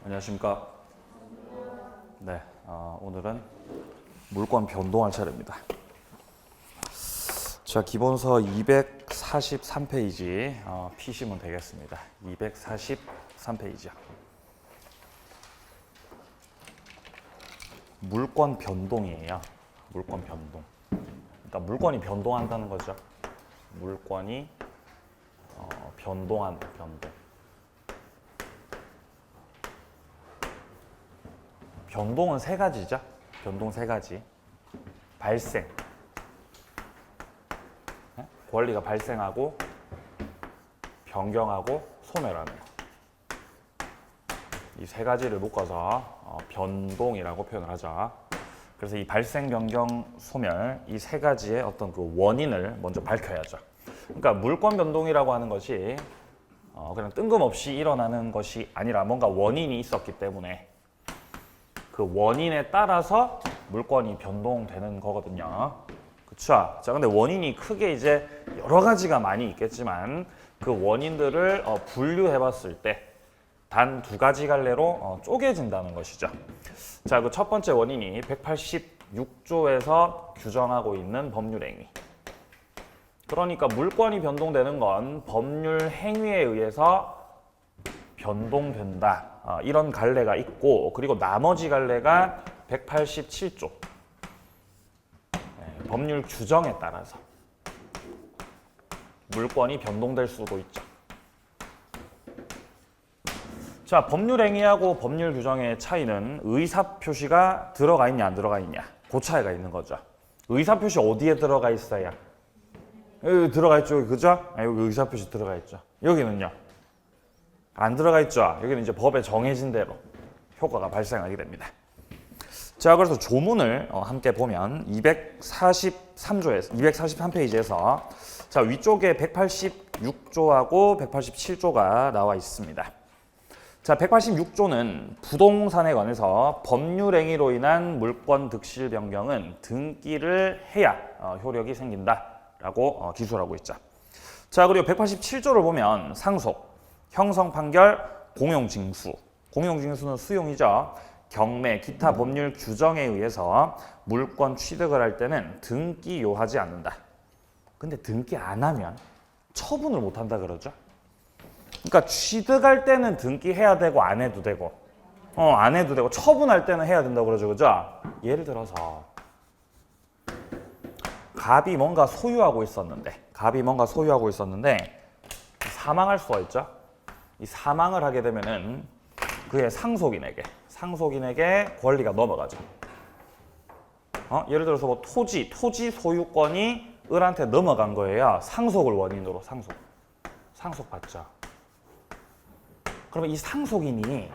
안녕하십니까. 네, 오늘은 물권 변동할 차례입니다. 자, 기본서 243페이지 피시면 되겠습니다. 243페이지야. 물권 변동이에요. 물권 변동. 그러니까 물권이 변동한다는 거죠. 물권이 변동한다. 변동. 변동은 세 가지죠. 변동 세 가지. 발생. 권리가 발생하고 변경하고 소멸하는 거. 이 세 가지를 묶어서 변동이라고 표현을 하죠. 그래서 이 발생, 변경, 소멸 이 세 가지의 어떤 그 원인을 먼저 밝혀야죠. 그러니까 물권 변동이라고 하는 것이 그냥 뜬금없이 일어나는 것이 아니라 뭔가 원인이 있었기 때문에 그 원인에 따라서 물권이 변동되는 거거든요. 그쵸? 자, 근데 원인이 크게 이제 여러 가지가 많이 있겠지만 그 원인들을 분류해 봤을 때 단 두 가지 갈래로 쪼개진다는 것이죠. 자, 그 첫 번째 원인이 186조에서 규정하고 있는 법률 행위. 그러니까 물권이 변동되는 건 법률 행위에 의해서 변동된다. 이런 갈래가 있고, 그리고 나머지 갈래가 187조. 법률 규정에 따라서 물권이 변동될 수도 있죠. 자, 법률 행위하고 법률 규정의 차이는 의사 표시가 들어가 있냐 안 들어가 있냐, 그 차이가 있는 거죠. 의사 표시 어디에 들어가 있어야? 여기 들어가 있죠, 그죠? 여기 의사 표시 들어가 있죠. 여기는요? 안 들어가 있죠. 여기는 이제 법에 정해진 대로 효과가 발생하게 됩니다. 자, 그래서 조문을 함께 보면 243조에서 243페이지에서 자, 위쪽에 186조하고 187조가 나와 있습니다. 자, 186조는 부동산에 관해서 법률 행위로 인한 물권 득실 변경은 등기를 해야 효력이 생긴다라고 기술하고 있죠. 자, 그리고 187조를 보면 상속, 형성 판결, 공용징수. 공용징수는 수용이죠. 경매, 기타 법률 규정에 의해서 물권 취득을 할 때는 등기요하지 않는다. 근데 등기 안 하면 처분을 못 한다 그러죠. 그러니까 취득할 때는 등기해야 되고 안 해도 되고 안 해도 되고 처분할 때는 해야 된다고 그러죠. 그죠? 예를 들어서 갑이 뭔가 소유하고 있었는데 사망할 수가 있죠. 이 사망을 하게 되면은 그의 상속인에게 권리가 넘어가죠. 예를 들어서 뭐 토지 소유권이 을한테 넘어간 거예요. 상속을 원인으로 상속받죠. 그러면 이 상속인이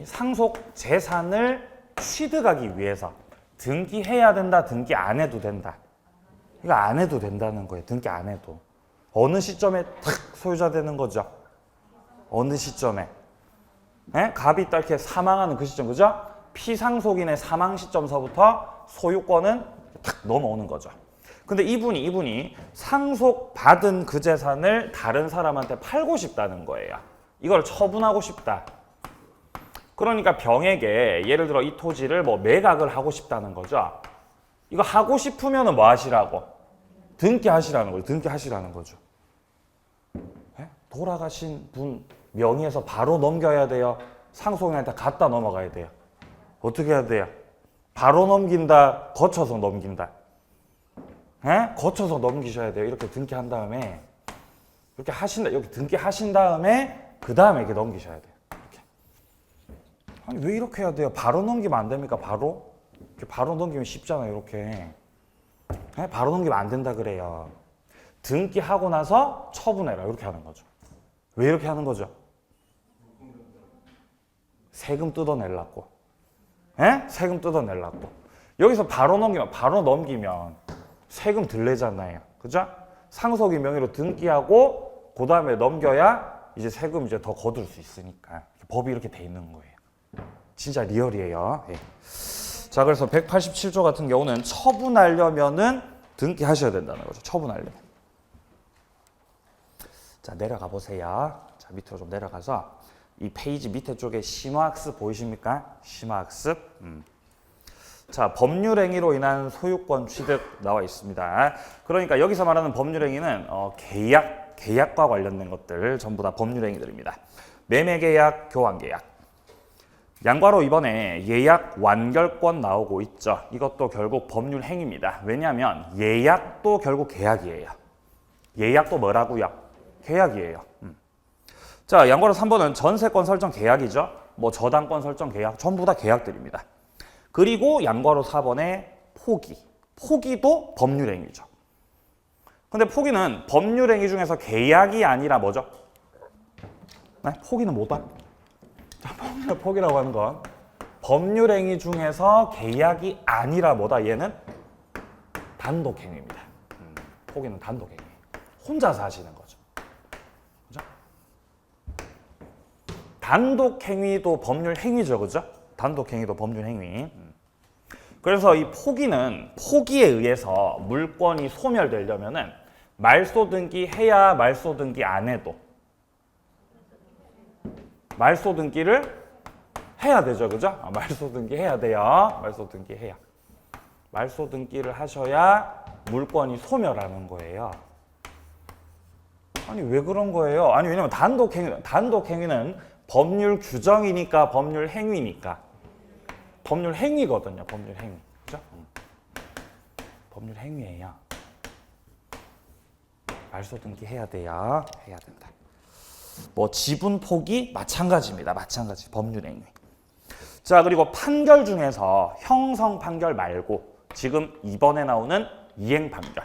상속 재산을 취득하기 위해서 등기해야 된다, 등기 안 해도 된다. 이거 안 해도 된다는 거예요. 등기 안 해도. 어느 시점에 탁 소유자 되는 거죠? 어느 시점에? 갑이 딱 이렇게 사망하는 그 시점, 그죠? 피상속인의 사망 시점서부터 소유권은 탁 넘어오는 거죠. 근데 이분이 상속받은 그 재산을 다른 사람한테 팔고 싶다는 거예요. 이걸 처분하고 싶다. 그러니까 병에게 예를 들어 이 토지를 뭐 매각을 하고 싶다는 거죠. 이거 하고 싶으면 뭐 하시라고? 등기하시라는 거죠. 등기하시라는 거죠. 돌아가신 분 명의에서 바로 넘겨야 돼요? 상속인한테 갖다 넘어가야 돼요? 어떻게 해야 돼요? 바로 넘긴다? 거쳐서 넘긴다? 거쳐서 넘기셔야 돼요. 이렇게 등기한 다음에 이렇게 하신다. 여기 등기하신 다음에 그 다음에 이렇게 넘기셔야 돼요. 이렇게. 아니 왜 이렇게 해야 돼요? 바로 넘기면 안 됩니까? 바로? 이렇게 바로 넘기면 쉽잖아요. 이렇게. 바로 넘기면 안 된다 그래요. 등기하고 나서 처분해라. 이렇게 하는 거죠. 왜 이렇게 하는 거죠? 세금 뜯어내려고. 세금 뜯어내려고. 여기서 바로 넘기면 세금 덜 내잖아요. 그죠? 상속인 명의로 등기하고 그 다음에 넘겨야 이제 세금 이제 더 거둘 수 있으니까. 법이 이렇게 돼 있는 거예요. 진짜 리얼이에요. 자, 그래서 187조 같은 경우는 처분하려면은 등기하셔야 된다는 거죠. 처분하려면. 자, 내려가 보세요. 자, 밑으로 좀 내려가서 이 페이지 밑에 쪽에 심화학습 보이십니까? 심화학습. 자, 법률행위로 인한 소유권 취득 나와 있습니다. 그러니까 여기서 말하는 법률행위는 계약과 관련된 것들 전부 다 법률행위들입니다. 매매계약, 교환계약. 양과로 이번에 예약 완결권 나오고 있죠. 이것도 결국 법률행위입니다. 왜냐하면 예약도 결국 계약이에요. 예약도 뭐라고요? 계약이에요. 자, 양과로 3번은 전세권 설정 계약이죠. 뭐 저당권 설정 계약 전부 다 계약들입니다. 그리고 양과로 4번의 포기도 법률행위죠. 근데 포기는 법률행위 중에서 계약이 아니라 뭐죠? 네? 포기는 뭐다? 포기라고 하는 건 법률행위 중에서 계약이 아니라 뭐다? 얘는 단독행위입니다. 포기는 단독행위. 혼자서 하시는 거죠. 그죠? 단독행위도 법률행위죠. 그죠? 단독행위도 법률행위. 그래서 이 포기에 의해서 물권이 소멸되려면은 말소 등기해야 말소 등기 안 해도 말소 등기를 해야 되죠. 그죠? 말소 등기 해야 돼요. 말소 등기 해야. 말소 등기를 하셔야 물권이 소멸하는 거예요. 아니 왜 그런 거예요? 아니 왜냐면 단독행위는 법률 규정이니까 법률 행위니까 법률 행위거든요. 법률 행위. 그죠? 법률 행위예요. 말소 등기 해야 돼요. 해야 된다. 뭐 지분 포기 마찬가지입니다. 마찬가지 법률 행위. 자, 그리고 판결 중에서 형성 판결 말고 지금 이번에 나오는 이행 판결.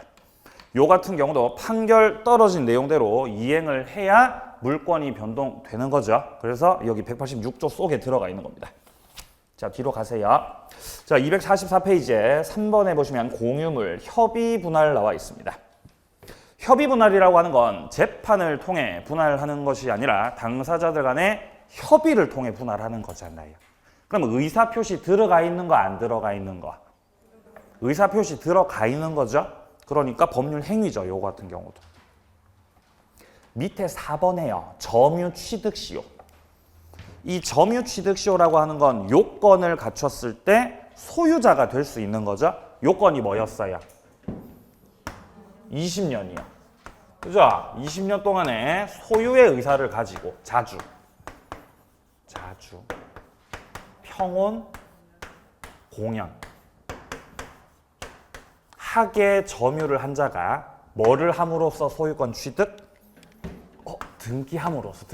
요 같은 경우도 판결 떨어진 내용대로 이행을 해야 물권이 변동되는 거죠. 그래서 여기 186조 속에 들어가 있는 겁니다. 자, 뒤로 가세요. 자, 244페이지에 3번에 보시면 공유물 협의 분할 나와 있습니다. 협의 분할이라고 하는 건 재판을 통해 분할하는 것이 아니라 당사자들 간의 협의를 통해 분할하는 거잖아요. 그럼 의사표시 들어가 있는 거 안 들어가 있는 거? 의사표시 들어가 있는 거죠. 그러니까 법률 행위죠. 요거 같은 경우도. 밑에 4번에요. 점유취득시효. 이 점유취득시효라고 하는 건 요건을 갖췄을 때 소유자가 될 수 있는 거죠. 요건이 뭐였어요? 20년이요. 그죠? 20년 동안에 소유의 의사를 가지고 자주, 평온, 공연, 하게 점유를 한 자가 뭐를 함으로써 소유권 취득? 등기함으로써.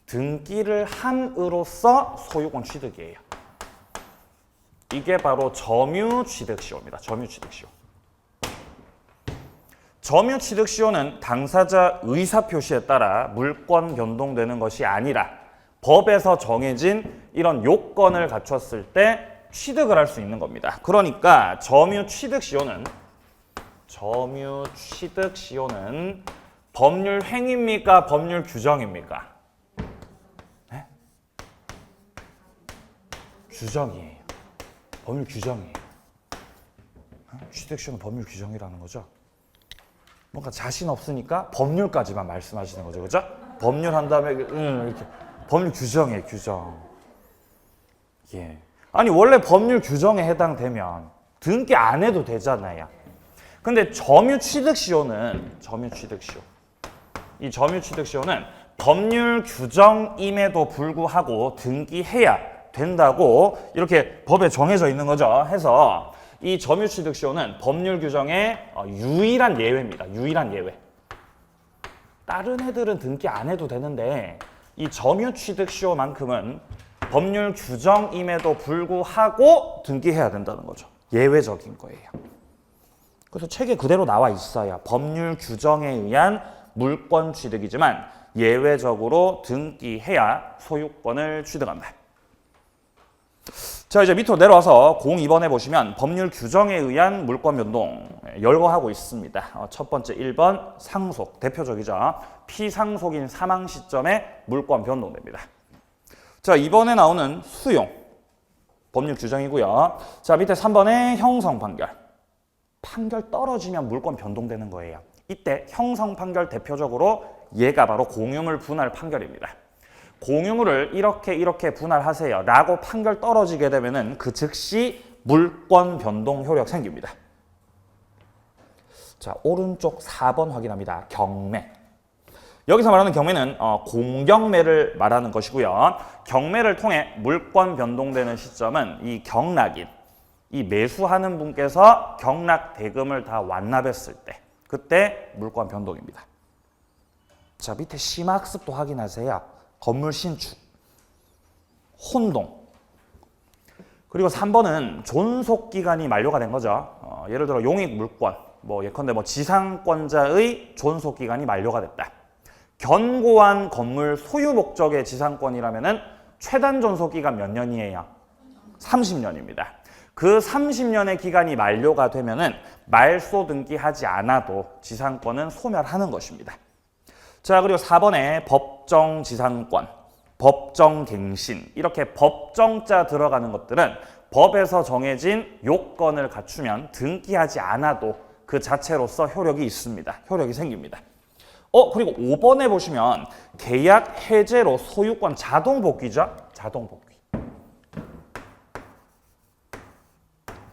등기를 함으로써 소유권 취득이에요. 이게 바로 점유취득시효입니다. 점유취득시효. 점유취득시효는 당사자 의사표시에 따라 물권 변동되는 것이 아니라 법에서 정해진 이런 요건을 갖췄을 때 취득을 할 수 있는 겁니다. 그러니까 점유취득시효는 법률 행위입니까? 법률 규정입니까? 네? 규정이에요. 법률 규정이에요. 취득시효는 법률 규정이라는 거죠. 뭔가 자신 없으니까 법률까지만 말씀하시는 거죠. 그죠? 법률 한 다음에 이렇게 법률 규정이에요. 규정. 예. 아니 원래 법률 규정에 해당되면 등기 안 해도 되잖아요. 근데 점유취득시효는 이 점유취득시효는 법률 규정임에도 불구하고 등기해야 된다고 이렇게 법에 정해져 있는 거죠. 해서 이 점유취득시효는 법률 규정의 유일한 예외입니다. 유일한 예외. 다른 애들은 등기 안 해도 되는데 이 점유취득시효만큼은 법률 규정임에도 불구하고 등기해야 된다는 거죠. 예외적인 거예요. 그래서 책에 그대로 나와 있어요. 법률 규정에 의한 물권 취득이지만 예외적으로 등기해야 소유권을 취득한다. 자, 이제 밑으로 내려와서 02번에 보시면 법률 규정에 의한 물권 변동 열거하고 있습니다. 첫 번째 1번 상속, 대표적이죠. 피상속인 사망 시점에 물권 변동됩니다. 자, 이번에 나오는 수용, 법률 규정이고요. 자, 밑에 3번에 형성 판결. 판결 떨어지면 물권 변동되는 거예요. 이때 형성 판결 대표적으로 얘가 바로 공유물 분할 판결입니다. 공유물을 이렇게 분할하세요 라고 판결 떨어지게 되면은 그 즉시 물권 변동 효력 생깁니다. 자, 오른쪽 4번 확인합니다. 경매. 여기서 말하는 경매는 공경매를 말하는 것이고요. 경매를 통해 물권 변동되는 시점은 이 경락인, 이 매수하는 분께서 경락 대금을 다 완납했을 때, 그때 물권 변동입니다. 자, 밑에 심학습도 확인하세요. 건물 신축, 혼동. 그리고 3번은 존속기간이 만료가 된 거죠. 예를 들어 용익 물권, 예컨대 지상권자의 존속기간이 만료가 됐다. 견고한 건물 소유 목적의 지상권이라면은 최단 존속기간 몇 년이에요? 30년입니다. 그 30년의 기간이 만료가 되면은 말소 등기하지 않아도 지상권은 소멸하는 것입니다. 자, 그리고 4번에 법정 지상권, 법정 갱신, 이렇게 법정자 들어가는 것들은 법에서 정해진 요건을 갖추면 등기하지 않아도 그 자체로서 효력이 있습니다. 효력이 생깁니다. 그리고 5번에 보시면 계약 해제로 소유권 자동 복귀죠? 자동 복귀.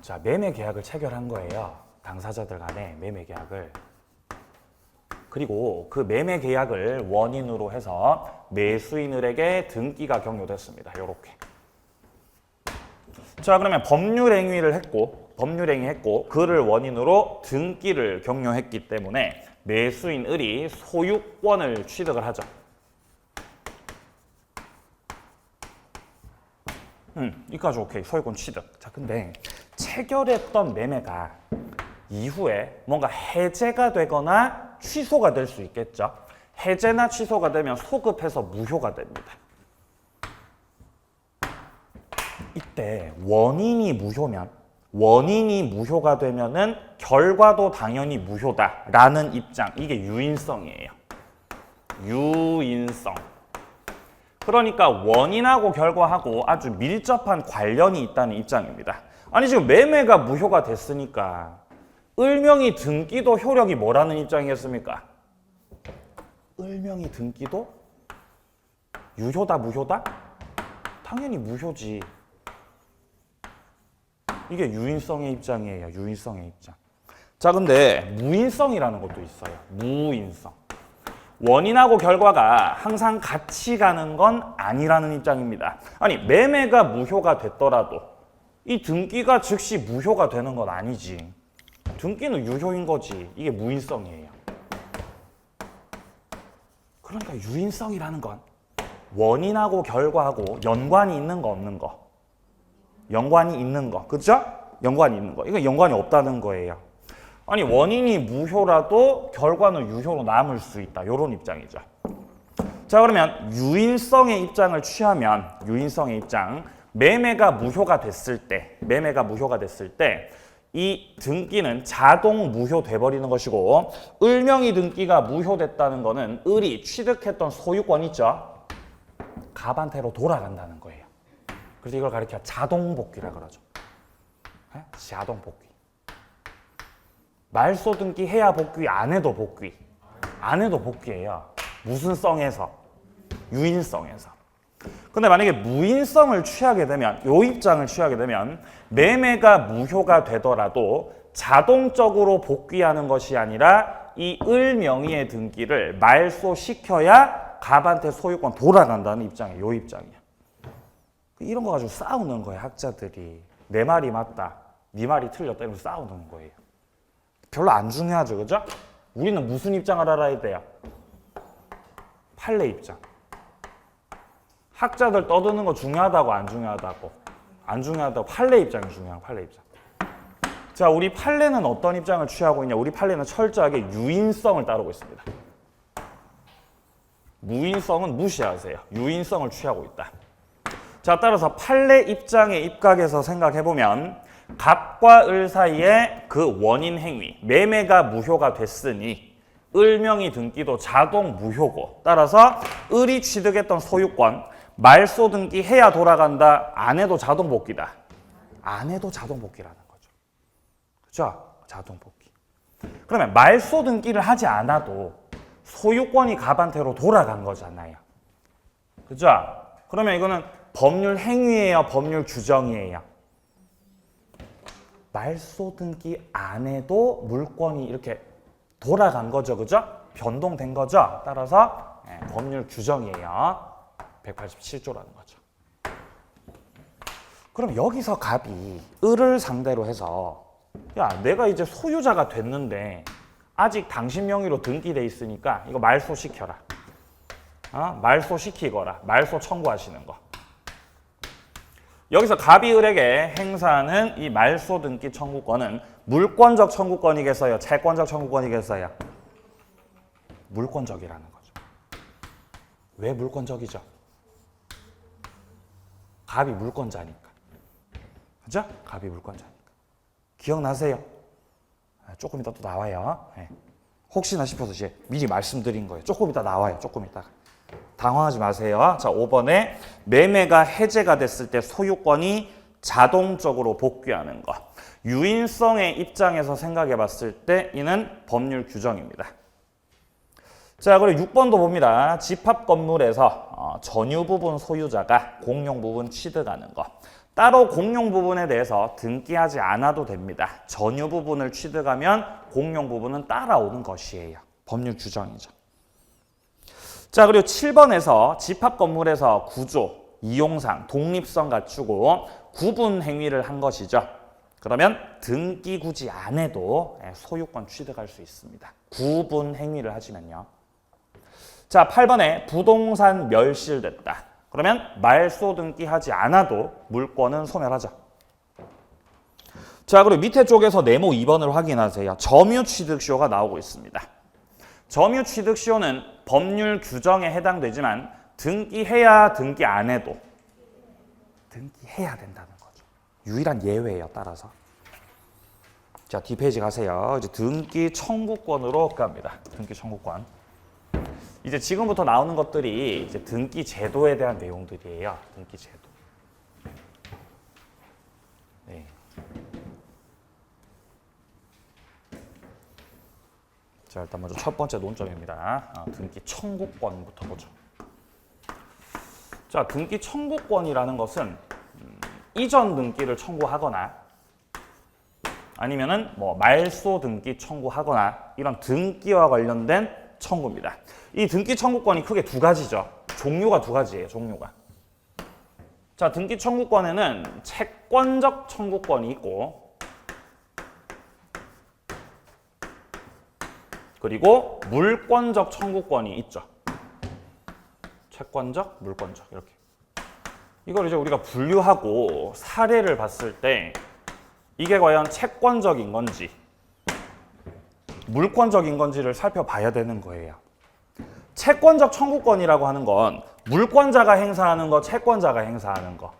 자, 매매 계약을 체결한 거예요. 당사자들 간에 매매 계약을. 그리고 그 매매 계약을 원인으로 해서 매수인들에게 등기가 경료됐습니다. 요렇게. 자, 그러면 법률행위를 했고 그를 원인으로 등기를 경료했기 때문에 매수인 을이 소유권을 취득을 하죠. 이까지 오케이. 소유권 취득. 자, 근데 체결했던 매매가 이후에 뭔가 해제가 되거나 취소가 될 수 있겠죠. 해제나 취소가 되면 소급해서 무효가 됩니다. 이때 원인이 무효가 되면은 결과도 당연히 무효다라는 입장. 이게 유인성이에요. 유인성. 그러니까 원인하고 결과하고 아주 밀접한 관련이 있다는 입장입니다. 아니, 지금 매매가 무효가 됐으니까 을명이 등기도 효력이 뭐라는 입장이겠습니까? 을명이 등기도 유효다, 무효다? 당연히 무효지. 이게 유인성의 입장이에요. 유인성의 입장. 자, 근데 무인성이라는 것도 있어요. 무인성. 원인하고 결과가 항상 같이 가는 건 아니라는 입장입니다. 아니, 매매가 무효가 됐더라도 이 등기가 즉시 무효가 되는 건 아니지. 등기는 유효인 거지. 이게 무인성이에요. 그러니까 유인성이라는 건 원인하고 결과하고 연관이 있는 거 없는 거. 연관이 있는 거. 그죠? 연관이 있는 거. 이거 연관이 없다는 거예요. 아니, 원인이 무효라도 결과는 유효로 남을 수 있다. 이런 입장이죠. 자, 그러면 유인성의 입장을 취하면 유인성의 입장. 매매가 무효가 됐을 때 이 등기는 자동 무효돼 버리는 것이고, 을명이 등기가 무효됐다는 거는 을이 취득했던 소유권 있죠? 가반태로 돌아간다는 거예요. 그래서 이걸 가리켜 자동 복귀라 그러죠. 네? 자동 복귀. 말소 등기 해야 복귀, 안 해도 복귀. 안 해도 복귀예요. 무슨 성에서? 유인성에서. 근데 만약에 무인성을 취하게 되면, 요 입장을 취하게 되면 매매가 무효가 되더라도 자동적으로 복귀하는 것이 아니라 이 을 명의의 등기를 말소시켜야 가반태 소유권 돌아간다는 입장이에요. 요 입장이야. 이런 거 가지고 싸우는 거예요. 학자들이. 내 말이 맞다, 네 말이 틀렸다 이러면서 싸우는 거예요. 별로 안 중요하죠. 그죠? 우리는 무슨 입장을 알아야 돼요? 판례 입장. 학자들 떠드는 거 중요하다고 안 중요하다고? 안 중요하다고. 판례 입장이 중요한 판례 입장. 자, 우리 판례는 어떤 입장을 취하고 있냐? 우리 판례는 철저하게 유인성을 따르고 있습니다. 무인성은 무시하세요. 유인성을 취하고 있다. 자, 따라서 판례 입장의 입각에서 생각해보면 갑과 을 사이에 그 원인 행위, 매매가 무효가 됐으니 을명의 등기도 자동 무효고, 따라서 을이 취득했던 소유권 말소 등기 해야 돌아간다, 안 해도 자동 복귀다. 안 해도 자동 복귀라는 거죠. 그죠? 자동 복귀. 그러면 말소 등기를 하지 않아도 소유권이 가반태로 돌아간 거잖아요. 그죠? 그러면 이거는 법률 행위예요, 법률 규정이에요? 말소 등기 안에도 물권이 이렇게 돌아간 거죠, 그죠? 변동된 거죠. 따라서 법률 규정이에요. 187조라는 거죠. 그럼 여기서 갑이 을을 상대로 해서 야, 내가 이제 소유자가 됐는데 아직 당신 명의로 등기돼 있으니까 이거 말소시켜라. 말소시키거라. 말소 청구하시는 거. 여기서 갑이 을에게 행사하는 이 말소 등기 청구권은 물권적 청구권이겠어요? 채권적 청구권이겠어요? 물권적이라는 거죠. 왜 물권적이죠? 갑이 물권자니까. 그죠? 갑이 물권자니까. 기억나세요? 조금 이따 또 나와요. 네. 혹시나 싶어서 이제 미리 말씀드린 거예요. 조금 이따 나와요. 조금 이따가. 당황하지 마세요. 자, 5번에 매매가 해제가 됐을 때 소유권이 자동적으로 복귀하는 것. 유인성의 입장에서 생각해 봤을 때 이는 법률 규정입니다. 자, 그리고 6번도 봅니다. 집합 건물에서 전유 부분 소유자가 공용 부분 취득하는 것. 따로 공용 부분에 대해서 등기하지 않아도 됩니다. 전유 부분을 취득하면 공용 부분은 따라오는 것이에요. 법률 규정이죠. 자, 그리고 7번에서 집합 건물에서 구조, 이용상, 독립성 갖추고 구분 행위를 한 것이죠. 그러면 등기 굳이 안 해도 소유권 취득할 수 있습니다. 구분 행위를 하시면요. 자, 8번에 부동산 멸실됐다. 그러면 말소 등기하지 않아도 물권은 소멸하죠. 자, 그리고 밑에 쪽에서 네모 2번을 확인하세요. 점유 취득시효가 나오고 있습니다. 점유 취득시효는 법률 규정에 해당되지만 등기해야 등기 안 해도 등기해야 된다는 거죠. 유일한 예외예요. 따라서. 자, 뒷페이지 가세요. 이제 등기 청구권으로 갑니다. 등기 청구권. 이제 지금부터 나오는 것들이 이제 등기 제도에 대한 내용들이에요. 등기 제도. 네. 자, 일단 먼저 첫 번째 논점입니다. 등기 청구권부터 보죠. 자, 등기 청구권이라는 것은 이전 등기를 청구하거나 아니면은 뭐 말소 등기 청구하거나 이런 등기와 관련된 청구입니다. 이 등기 청구권이 크게 두 가지죠. 종류가 두 가지예요. 종류가. 자, 등기 청구권에는 채권적 청구권이 있고 그리고 물권적 청구권이 있죠. 채권적, 물권적 이렇게. 이걸 이제 우리가 분류하고 사례를 봤을 때 이게 과연 채권적인 건지 물권적인 건지를 살펴봐야 되는 거예요. 채권적 청구권이라고 하는 건 물권자가 행사하는 거, 채권자가 행사하는 거.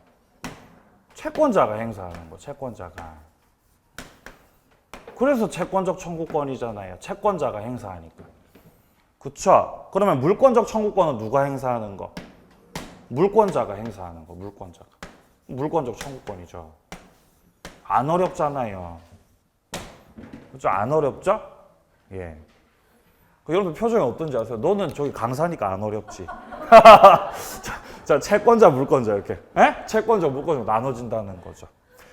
채권자가 행사하는 거, 채권자가. 그래서 채권적 청구권이잖아요. 채권자가 행사하니까. 그쵸? 그러면 물권적 청구권은 누가 행사하는 거? 물권자가 행사하는 거, 물권자가. 물권적 청구권이죠. 안 어렵잖아요. 그죠? 안 어렵죠? 예. 여러분 표정이 어떤지 아세요? 너는 저기 강사니까 안 어렵지. 자, 채권자, 물권자 이렇게. 에? 채권자, 물권자 나눠진다는 거죠.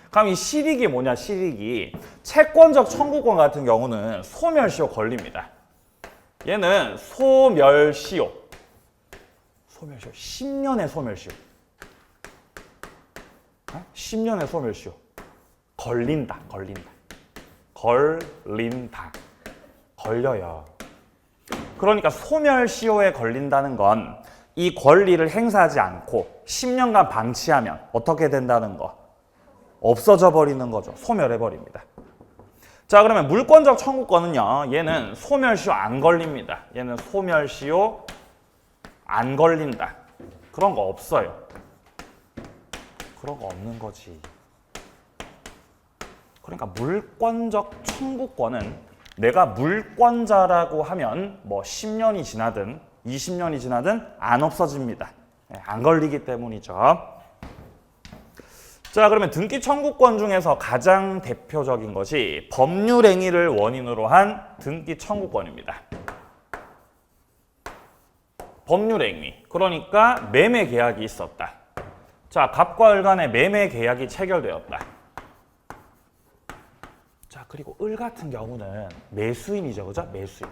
그럼 이 실익이 뭐냐, 실익이. 채권적 청구권 같은 경우는 소멸시효 걸립니다. 얘는 소멸시효. 소멸시효. 10년의 소멸시효. 10년의 소멸시효. 걸린다. 걸려요. 그러니까 소멸시효에 걸린다는 건 이 권리를 행사하지 않고 10년간 방치하면 어떻게 된다는 거? 없어져 버리는 거죠. 소멸해버립니다. 자, 그러면 물권적 청구권은요. 얘는 소멸시효 안 걸립니다. 얘는 소멸시효 안 걸린다. 그런 거 없어요. 그런 거 없는 거지. 그러니까 물권적 청구권은 내가 물권자라고 하면 뭐 10년이 지나든 20년이 지나든 안 없어집니다. 안 걸리기 때문이죠. 자, 그러면 등기 청구권 중에서 가장 대표적인 것이 법률행위를 원인으로 한 등기 청구권입니다. 법률행위. 그러니까 매매 계약이 있었다. 자, 갑과 을 간의 매매 계약이 체결되었다. 자, 그리고 을 같은 경우는 매수인이죠. 그죠? 매수인.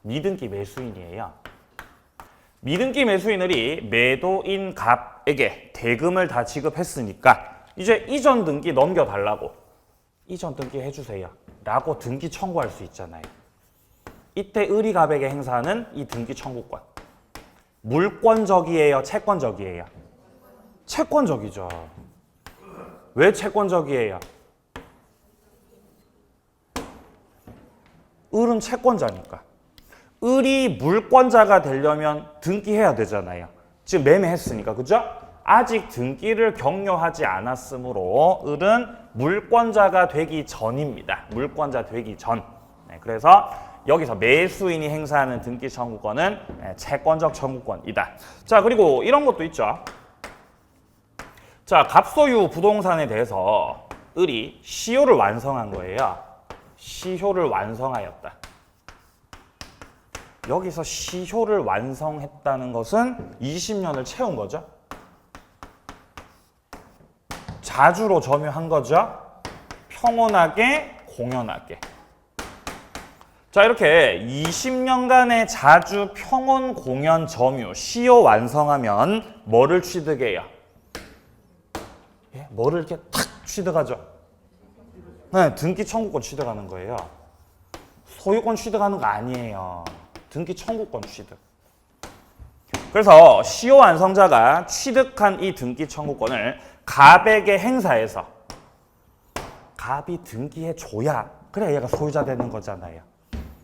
미등기 매수인이에요. 미등기 매수인을이 매도인 갑에게 대금을 다 지급했으니까 이제 이전 등기 넘겨달라고. 이전 등기 해주세요. 라고 등기 청구할 수 있잖아요. 이때 을이 갑에게 행사하는 이 등기 청구권. 물권적이에요? 채권적이에요? 채권적이죠. 왜 채권적이에요? 을은 채권자니까. 을이 물권자가 되려면 등기해야 되잖아요. 지금 매매했으니까. 그죠? 아직 등기를 격려하지 않았으므로 을은 물권자가 되기 전입니다. 물권자 되기 전. 네, 그래서 여기서 매수인이 행사하는 등기 청구권은 채권적 청구권이다. 자, 그리고 이런 것도 있죠. 자, 갑소유 부동산에 대해서 을이 시효를 완성한 거예요. 시효를 완성하였다. 여기서 시효를 완성했다는 것은 20년을 채운 거죠. 자주로 점유한 거죠. 평온하게, 공연하게. 자, 이렇게 20년간의 자주, 평온, 공연, 점유, 시효 완성하면 뭐를 취득해요? 예? 뭐를 이렇게 탁 취득하죠? 네, 등기 청구권 취득하는 거예요. 소유권 취득하는 거 아니에요. 등기 청구권 취득. 그래서 시효 완성자가 취득한 이 등기 청구권을 갑에게 행사해서 갑이 등기해 줘야 그래 얘가 소유자 되는 거잖아요.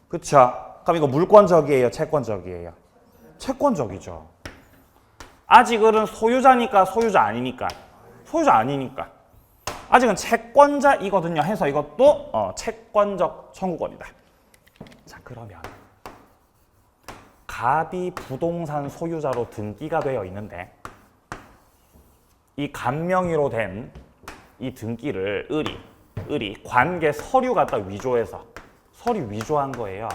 그쵸? 그럼 이거 물권적이에요? 채권적이에요? 채권적이죠. 아직 을은 소유자니까 소유자 아니니까? 소유자 아니니까. 아직은 채권자이거든요. 해서 이것도 채권적 청구권이다. 자, 그러면 갑이 부동산 소유자로 등기가 되어 있는데 이 갑 명의로 된 이 등기를 을이 관계 서류 갖다 위조해서 서류 위조한 거예요.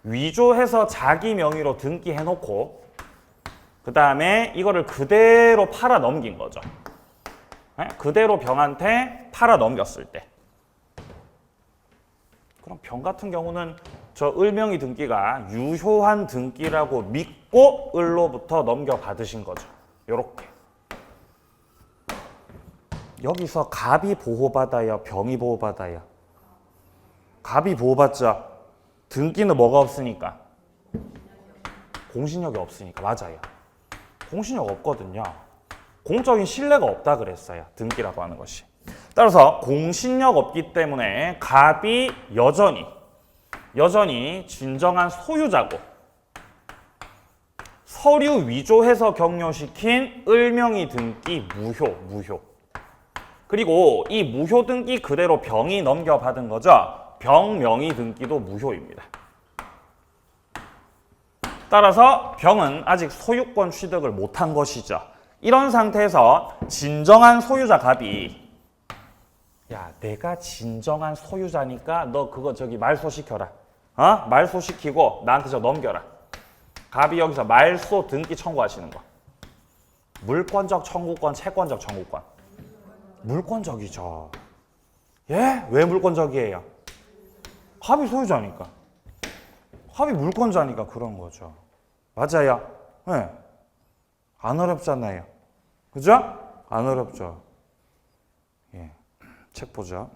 위조해서 자기 명의로 등기해놓고 그 다음에 이거를 그대로 팔아 넘긴 거죠. 네? 그대로 병한테 팔아 넘겼을 때. 그럼 병 같은 경우는 저 을명의 등기가 유효한 등기라고 믿고 을로부터 넘겨받으신 거죠. 요렇게. 여기서 갑이 보호받아요? 병이 보호받아요? 갑이 보호받죠. 등기는 뭐가 없으니까? 공신력이 없으니까. 맞아요. 공신력 없거든요. 공적인 신뢰가 없다 그랬어요. 등기라고 하는 것이. 따라서 공신력 없기 때문에 갑이 여전히 진정한 소유자고 서류 위조해서 격려시킨 을명의 등기 무효. 그리고 이 무효 등기 그대로 병이 넘겨받은 거죠. 병 명의 등기도 무효입니다. 따라서 병은 아직 소유권 취득을 못한 것이죠. 이런 상태에서 진정한 소유자 갑이 야, 내가 진정한 소유자니까 너 그거 저기 말소시켜라. 말소시키고 나한테 저 넘겨라. 갑이 여기서 말소 등기 청구하시는 거. 물권적 청구권, 채권적 청구권. 물권적이죠. 예? 왜 물권적이에요? 갑이 소유자니까. 갑이 물권자니까 그런 거죠. 맞아요. 네. 안 어렵잖아요. 그죠? 안 어렵죠. 예. 책 보죠.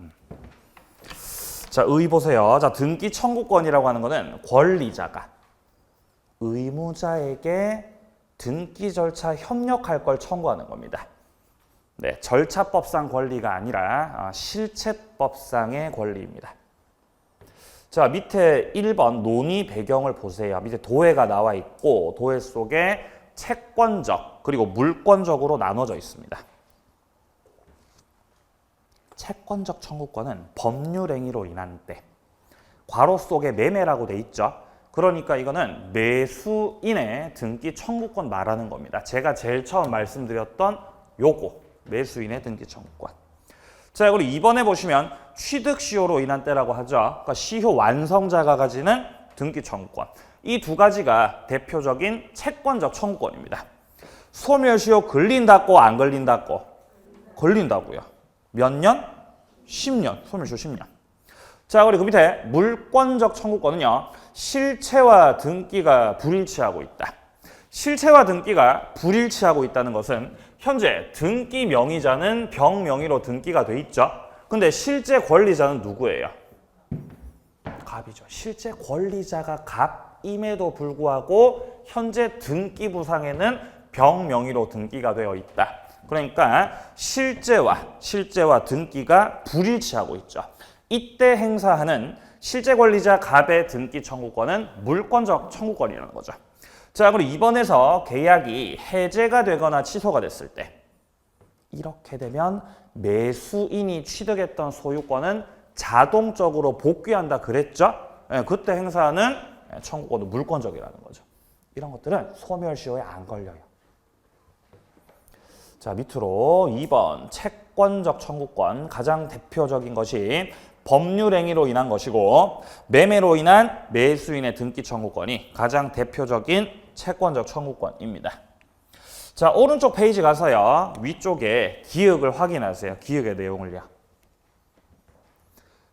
자, 의 보세요. 자, 등기 청구권이라고 하는 거는 권리자가 의무자에게 등기 절차 협력할 걸 청구하는 겁니다. 네, 절차법상 권리가 아니라 실체법상의 권리입니다. 자, 밑에 1번 논의 배경을 보세요. 밑에 도해가 나와 있고 도해 속에 채권적 그리고 물권적으로 나눠져 있습니다. 채권적 청구권은 법률행위로 인한 때 괄호 속에 매매라고 돼 있죠. 그러니까 이거는 매수인의 등기 청구권 말하는 겁니다. 제가 제일 처음 말씀드렸던 요거 매수인의 등기 청구권. 자, 그리고 2번에 보시면 취득 시효로 인한 때라고 하죠. 그러니까 시효 완성자가 가지는 등기 청구권. 이 두 가지가 대표적인 채권적 청구권입니다. 소멸시효 걸린다고 안 걸린다고? 걸린다고요. 몇 년? 10년. 소멸시효 10년. 자, 그리고 그 밑에 물권적 청구권은요. 실체와 등기가 불일치하고 있다. 실체와 등기가 불일치하고 있다는 것은 현재 등기 명의자는 병 명의로 등기가 돼 있죠. 근데 실제 권리자는 누구예요? 갑이죠. 실제 권리자가 갑임에도 불구하고 현재 등기부상에는 병 명의로 등기가 되어 있다. 그러니까 실제와 등기가 불일치하고 있죠. 이때 행사하는 실제 권리자 갑의 등기 청구권은 물권적 청구권이라는 거죠. 자, 그리고 이번에서 계약이 해제가 되거나 취소가 됐을 때 이렇게 되면 매수인이 취득했던 소유권은 자동적으로 복귀한다 그랬죠? 그때 행사하는 청구권은 물권적이라는 거죠. 이런 것들은 소멸시효에 안 걸려요. 자, 밑으로 2번 채권적 청구권 가장 대표적인 것이 법률행위로 인한 것이고 매매로 인한 매수인의 등기 청구권이 가장 대표적인 채권적 청구권입니다. 자, 오른쪽 페이지 가서요. 위쪽에 기억을 확인하세요. 기억의 내용을요.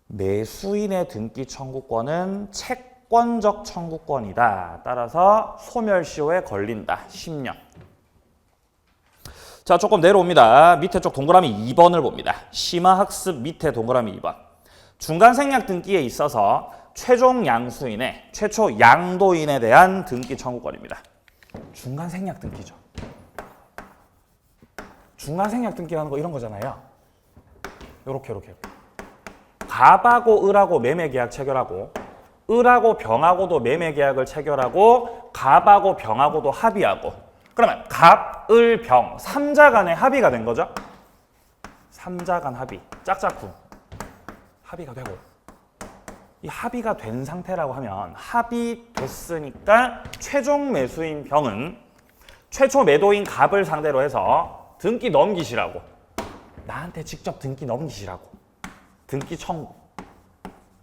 매수인의 등기 청구권은 채권적 청구권이다. 따라서 소멸시효에 걸린다. 10년. 자, 조금 내려옵니다. 밑에 쪽 동그라미 2번을 봅니다. 심화학습 밑에 동그라미 2번. 중간생략 등기에 있어서 최종 양수인의 최초 양도인에 대한 등기 청구권입니다. 중간생략 등기죠. 중간생략 등기라는 거 이런 거잖아요. 요렇게. 갑하고 을하고 매매계약 체결하고 을하고 병하고도 매매계약을 체결하고 갑하고 병하고도 합의하고 그러면 갑, 을, 병 3자 간의 합의가 된 거죠. 3자 간 합의, 짝짝꿍 합의가 되고 이 합의가 된 상태라고 하면 합의됐으니까 최종 매수인 병은 최초 매도인 갑을 상대로 해서 등기 넘기시라고 나한테 직접 등기 넘기시라고 등기 청구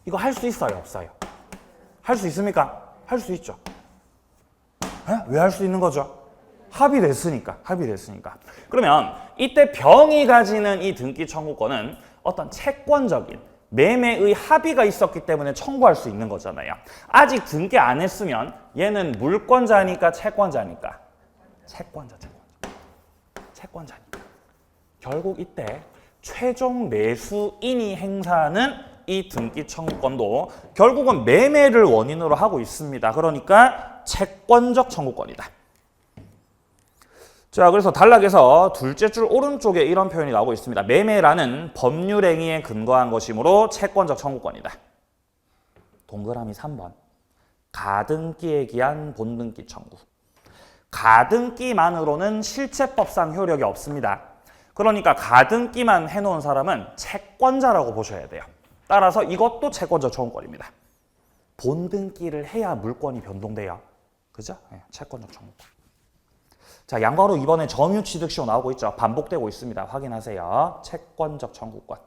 이거 할 수 있어요? 없어요? 할 수 있습니까? 할 수 있죠. 왜 할 수 있는 거죠? 합의됐으니까. 그러면 이때 병이 가지는 이 등기 청구권은 어떤 채권적인 매매의 합의가 있었기 때문에 청구할 수 있는 거잖아요. 아직 등기 안 했으면 얘는 물권자니까 채권자니까. 채권자니까. 결국 이때 최종 매수인이 행사하는 이 등기 청구권도 결국은 매매를 원인으로 하고 있습니다. 그러니까 채권적 청구권이다. 자, 그래서 단락에서 둘째 줄 오른쪽에 이런 표현이 나오고 있습니다. 매매라는 법률행위에 근거한 것이므로 채권적 청구권이다. 동그라미 3번. 가등기에 기한 본등기 청구. 가등기만으로는 실체법상 효력이 없습니다. 그러니까 가등기만 해놓은 사람은 채권자라고 보셔야 돼요. 따라서 이것도 채권적 청구권입니다. 본등기를 해야 물권이 변동돼요. 그죠? 네, 채권적 청구권. 자, 양괄호 이번에 점유취득시효 나오고 있죠. 반복되고 있습니다. 확인하세요. 채권적 청구권.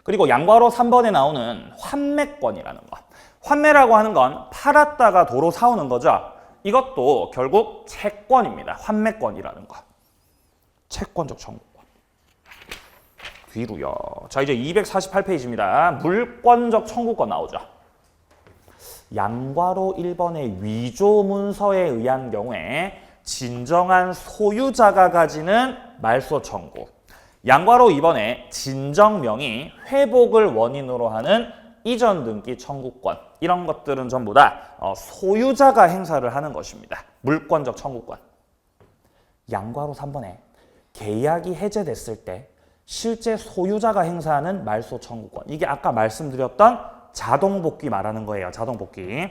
그리고 양괄호 3번에 나오는 환매권이라는 거. 환매라고 하는 건 팔았다가 도로 사오는 거죠. 이것도 결국 채권입니다. 환매권이라는 거. 채권적 청구권. 뒤로요. 자, 이제 248페이지입니다. 물권적 청구권 나오죠. 양괄호 1번의 위조문서에 의한 경우에 진정한 소유자가 가지는 말소 청구. 양괄호 2번에 진정명의 회복을 원인으로 하는 이전 등기 청구권. 이런 것들은 전부 다 소유자가 행사를 하는 것입니다. 물권적 청구권. 양괄호 3번에 계약이 해제됐을 때 실제 소유자가 행사하는 말소 청구권. 이게 아까 말씀드렸던 자동복귀 말하는 거예요. 자동복귀.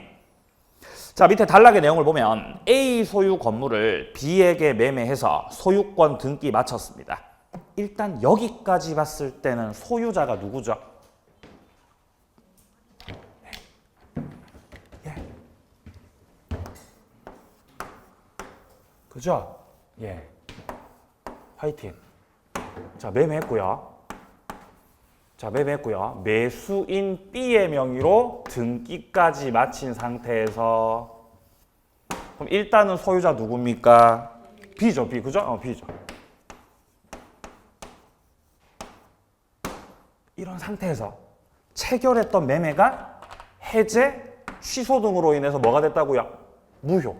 자, 밑에 단락의 내용을 보면 A 소유 건물을 B에게 매매해서 소유권 등기 마쳤습니다. 일단 여기까지 봤을 때는 소유자가 누구죠? 예. 그죠? 예. 화이팅. 자, 매매했고요. 매수인 B의 명의로 등기까지 마친 상태에서 그럼 일단은 소유자 누굽니까? B죠, B. 그죠? B죠. 이런 상태에서 체결했던 매매가 해제, 취소 등으로 인해서 뭐가 됐다고요? 무효.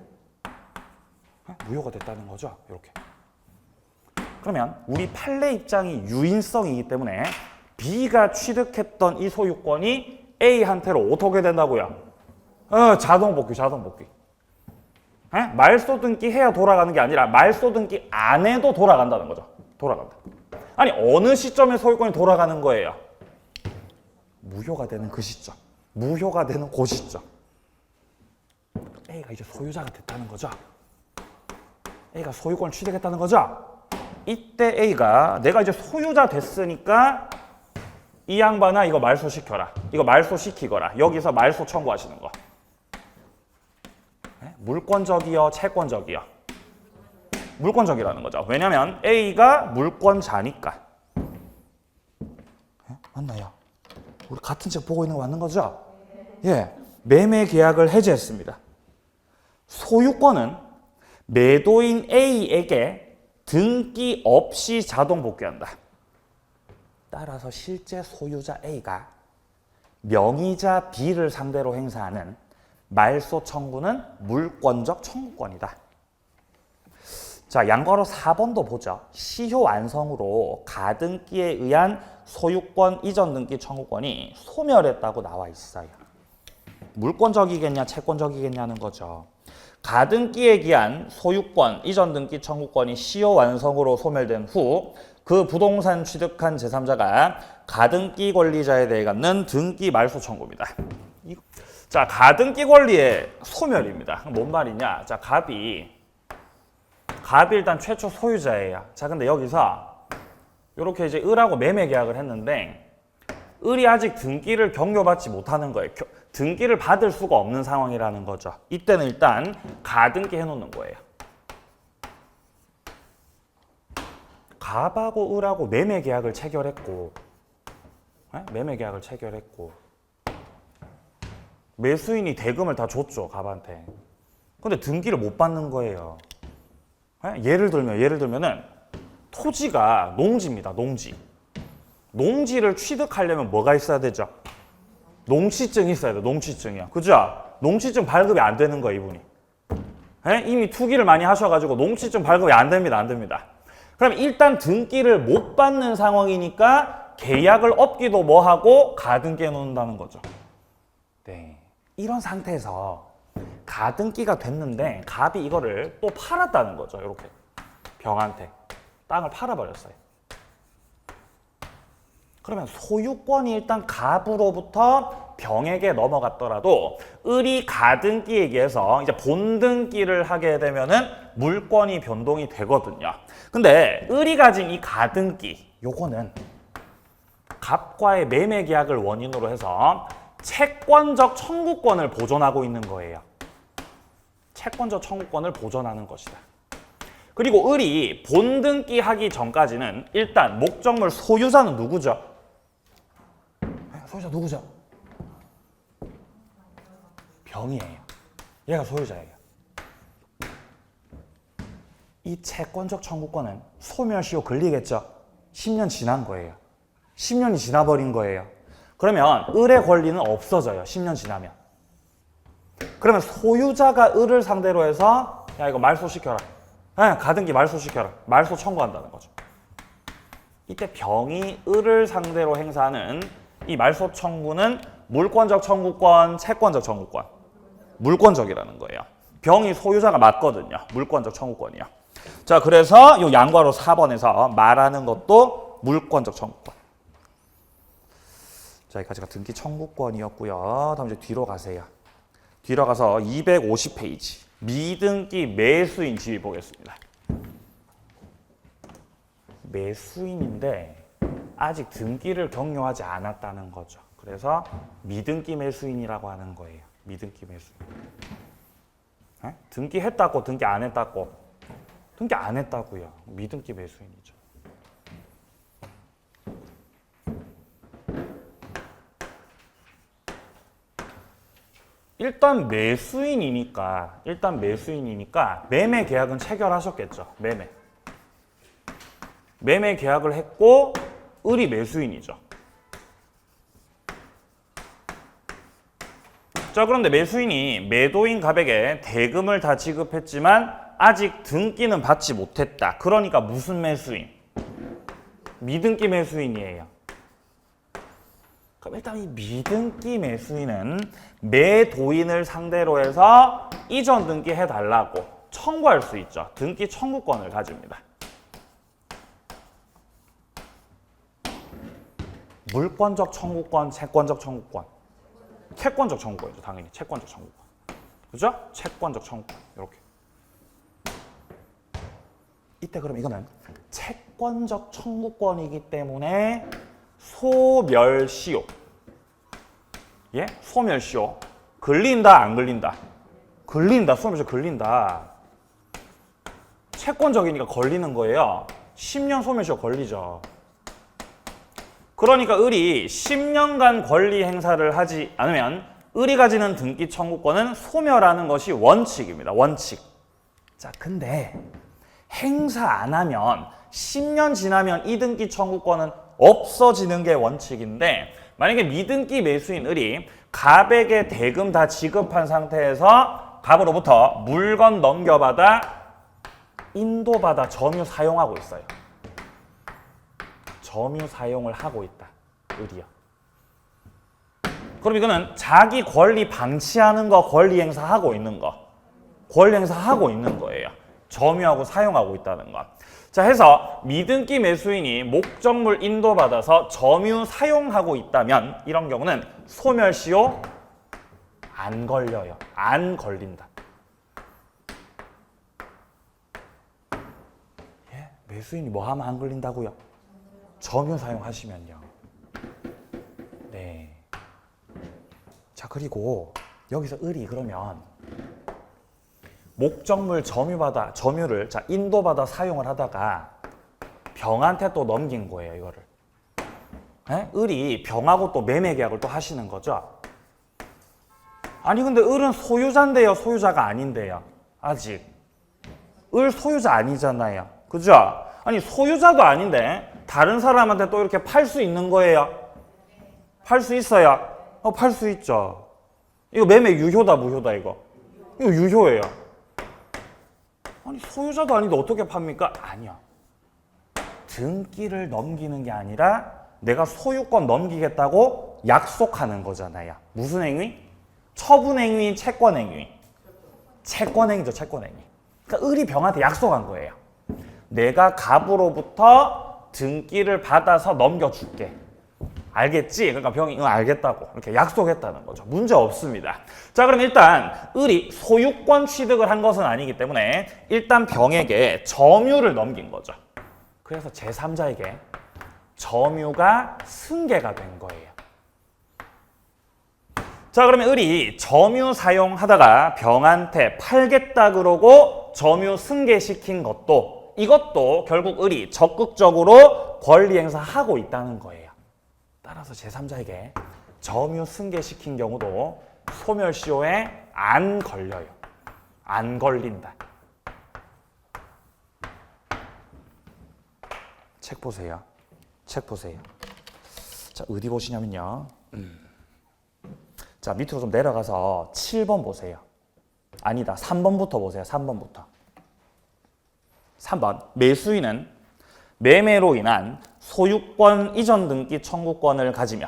무효가 됐다는 거죠. 이렇게. 그러면 우리 판례 입장이 유인성이기 때문에 B가 취득했던 이 소유권이 A한테로 어떻게 된다고요? 자동 복귀, 자동 복귀. 말소 등기 해야 돌아가는 게 아니라 말소 등기 안 해도 돌아간다는 거죠. 돌아간다. 아니 어느 시점에 소유권이 돌아가는 거예요? 무효가 되는 그 시점. 무효가 되는 그 시점. A가 이제 소유자가 됐다는 거죠. A가 소유권을 취득했다는 거죠. 이때 A가 내가 이제 소유자 됐으니까 이 양반아 이거 말소시켜라. 이거 말소시키거라. 여기서 말소 청구하시는 거. 물권적이요, 채권적이요? 물권적이라는 거죠. 왜냐면 A가 물권자니까. 맞나요? 우리 같은 책 보고 있는 거 맞는 거죠? 예. 매매 계약을 해지했습니다. 소유권은 매도인 A에게 등기 없이 자동 복귀한다. 따라서 실제 소유자 A가 명의자 B를 상대로 행사하는 말소 청구는 물권적 청구권이다. 자, 양괄호 4번도 보죠. 시효 완성으로 가등기에 의한 소유권 이전 등기 청구권이 소멸했다고 나와 있어요. 물권적이겠냐, 채권적이겠냐는 거죠. 가등기에 기한 소유권 이전 등기 청구권이 시효 완성으로 소멸된 후 그 부동산 취득한 제3자가 가등기 권리자에 대해 갖는 등기 말소 청구입니다. 자, 가등기 권리의 소멸입니다. 뭔 말이냐? 자, 갑이 일단 최초 소유자예요. 자, 근데 여기서 이렇게 이제 을하고 매매 계약을 했는데 을이 아직 등기를 경료받지 못하는 거예요. 등기를 받을 수가 없는 상황이라는 거죠. 이때는 일단 가등기 해놓는 거예요. 갑하고 을하고 매매 계약을 체결했고, 매매 계약을 체결했고, 매수인이 대금을 다 줬죠, 갑한테. 근데 등기를 못 받는 거예요. 예를 들면은 토지가 농지입니다, 농지. 농지를 취득하려면 뭐가 있어야 되죠? 농취증이 있어야 돼, 농취증이요. 그죠? 농취증 발급이 안 되는 거예요, 이분이. 이미 투기를 많이 하셔가지고 농취증 발급이 안 됩니다, 안 됩니다. 그럼 일단 등기를 못 받는 상황이니까 계약을 업기도 뭐하고 가등기해 놓는다는 거죠. 네. 이런 상태에서 가등기가 됐는데 갑이 이거를 또 팔았다는 거죠. 이렇게 병한테 땅을 팔아버렸어요. 그러면 소유권이 일단 갑으로부터 병에게 넘어갔더라도 을이 가등기에게서 이제 본등기를 하게 되면은 물권이 변동이 되거든요. 근데 을이 가진 이 가등기 요거는 갑과의 매매 계약을 원인으로 해서 채권적 청구권을 보존하고 있는 거예요. 채권적 청구권을 보존하는 것이다. 그리고 을이 본등기 하기 전까지는 일단 목적물 소유자는 누구죠? 소유자 누구죠? 병이에요. 얘가 소유자예요. 이 채권적 청구권은 소멸시효 걸리겠죠? 10년 지난 거예요. 10년이 지나버린 거예요. 그러면 을의 권리는 없어져요. 10년 지나면. 그러면 소유자가 을을 상대로 해서 야 이거 말소시켜라. 가등기 말소시켜라. 말소 청구한다는 거죠. 이때 병이 을을 상대로 행사하는 이 말소 청구는 물권적 청구권, 채권적 청구권. 물권적이라는 거예요. 병이 소유자가 맞거든요. 물권적 청구권이요. 자, 그래서 이 양괄호 4번에서 말하는 것도 물권적 청구권. 자, 여기까지가 등기 청구권이었고요. 다음 이제 뒤로 가세요. 뒤로 가서 250페이지. 미등기 매수인 지위 보겠습니다. 매수인인데 아직 등기를 경료하지 않았다는 거죠. 그래서 미등기 매수인이라고 하는 거예요. 미등기 매수인. 등기 했다고 등기 안 했다고? 등기 안 했다고요. 미등기 매수인이죠. 일단 매수인이니까 매매 계약은 체결하셨겠죠. 매매 계약을 했고 을이 매수인이죠. 자, 그런데 매수인이 매도인 갑에게 대금을 다 지급했지만 아직 등기는 받지 못했다. 그러니까 무슨 매수인? 미등기 매수인이에요. 그럼 일단 이 미등기 매수인은 매도인을 상대로 해서 이전 등기 해달라고 청구할 수 있죠. 등기 청구권을 가집니다. 물권적 청구권, 채권적 청구권. 채권적 청구권이죠. 당연히 채권적 청구권. 그죠? 채권적 청구권. 이렇게. 이때 그럼 이거는 채권적 청구권이기 때문에 소멸시효. 예? 소멸시효. 걸린다, 안 걸린다? 걸린다. 소멸시효 걸린다. 채권적이니까 걸리는 거예요. 10년 소멸시효 걸리죠. 그러니까 을이 10년간 권리 행사를 하지 않으면 을이 가지는 등기 청구권은 소멸하는 것이 원칙입니다. 원칙. 자, 근데 행사 안 하면 10년 지나면 이 등기 청구권은 없어지는 게 원칙인데 만약에 미등기 매수인 을이 갑에게 대금 다 지급한 상태에서 갑으로부터 물건 넘겨받아 인도받아 점유 사용하고 있어요. 점유 사용을 하고 있다. 을이요. 그럼 이거는 자기 권리 방치하는 거, 권리 행사하고 있는 거. 권리 행사하고 있는 거예요. 점유하고 사용하고 있다는 거. 자, 해서 미등기 매수인이 목적물 인도받아서 점유 사용하고 있다면 이런 경우는 소멸시효 안 걸려요. 안 걸린다. 예? 매수인이 뭐 하면 안 걸린다고요? 점유 사용하시면요. 네. 자, 그리고 여기서 을이 그러면 목적물 점유를 자, 인도받아 사용을 하다가 병한테 또 넘긴 거예요, 이거를. 에? 을이 병하고 또 매매 계약을 또 하시는 거죠. 아니, 근데 을은 소유자인데요, 소유자가 아닌데요. 아직. 을 소유자 아니잖아요. 그죠? 아니, 소유자도 아닌데 다른 사람한테 또 이렇게 팔 수 있는 거예요. 팔 수 있어요. 팔 수 있죠. 이거 매매 유효다, 무효다, 이거? 이거 유효예요. 아니, 소유자도 아닌데 어떻게 팝니까? 아니요. 등기를 넘기는 게 아니라 내가 소유권 넘기겠다고 약속하는 거잖아요. 무슨 행위? 처분행위, 채권행위. 채권행위죠, 채권행위. 그러니까 을이 병한테 약속한 거예요. 내가 갑으로부터 등기를 받아서 넘겨줄게. 알겠지? 그러니까 병이 응, 알겠다고 이렇게 약속했다는 거죠. 문제 없습니다. 자, 그럼 일단 을이 소유권 취득을 한 것은 아니기 때문에 일단 병에게 점유를 넘긴 거죠. 그래서 제3자에게 점유가 승계가 된 거예요. 자, 그러면 을이 점유 사용하다가 병한테 팔겠다 그러고 점유 승계시킨 것도 이것도 결국 을이 적극적으로 권리 행사하고 있다는 거예요. 따라서 제3자에게 점유 승계시킨 경우도 소멸시효에 안 걸려요. 안 걸린다. 책 보세요. 책 보세요. 자, 어디 보시냐면요. 자, 밑으로 좀 내려가서 7번 보세요. 아니다. 3번부터 보세요. 3번부터. 3번. 매수인은 매매로 인한 소유권 이전 등기 청구권을 가지며